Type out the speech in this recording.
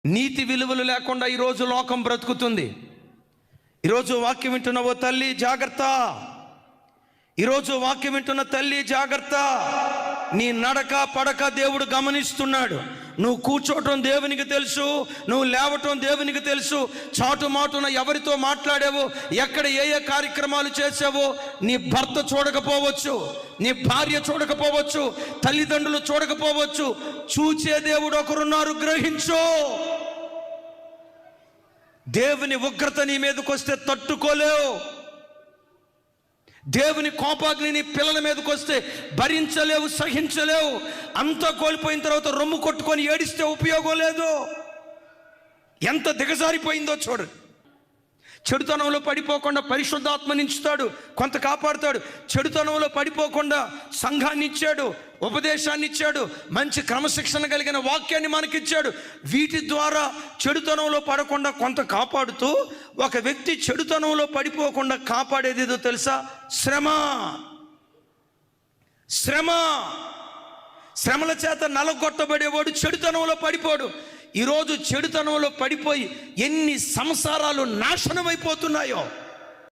నీతి విలువలు లేకుండా ఈరోజు లోకం బ్రతుకుతుంది. ఈరోజు వాక్యం వింటున్న ఓ తల్లి జాగ్రత్త. ఈరోజు వాక్యం వింటున్న తల్లి జాగ్రత్త. నీ నడక పడక దేవుడు గమనిస్తున్నాడు. నువ్వు కూర్చోవటం దేవునికి తెలుసు, నువ్వు లేవటం దేవునికి తెలుసు. చాటుమాటున ఎవరితో మాట్లాడావో, ఎక్కడ ఏ ఏ కార్యక్రమాలు చేసావో నీ భర్త చూడకపోవచ్చు, నీ భార్య చూడకపోవచ్చు, తల్లిదండ్రులు చూడకపోవచ్చు. చూచే దేవుడు ఒకరున్నారు, గ్రహించు. దేవుని ఉగ్రత నీ మీదకి వస్తే తట్టుకోలేవు. దేవుని కోపాగ్ని నీ పిల్లల మీదకి వస్తే భరించలేవు, సహించలేవు. అంతా కోల్పోయిన తర్వాత రొమ్ము కొట్టుకొని ఏడిస్తే ఉపయోగం లేదు. ఎంత దిగజారిపోయిందో చూడు. చెడుతనంలో పడిపోకుండా పరిశుద్ధాత్మని ఇస్తాడు, కొంత కాపాడుతాడు. చెడుతనంలో పడిపోకుండా సంఘాన్ని ఇచ్చాడు, ఉపదేశాన్ని ఇచ్చాడు, మంచి క్రమశిక్షణ కలిగిన వాక్యాన్ని మనకిచ్చాడు. వీటి ద్వారా చెడుతనంలో పడకుండా కొంత కాపాడుతూ, ఒక వ్యక్తి చెడుతనంలో పడిపోకుండా కాపాడేది ఏదో తెలుసా? శ్రమ. శ్రమ. శ్రమల చేత నలగొట్టబడేవాడు చెడుతనంలో పడిపోడు. ఈరోజు చెడుతనంలో పడిపోయి ఎన్ని సంసారాలు నాశనమైపోతున్నాయో.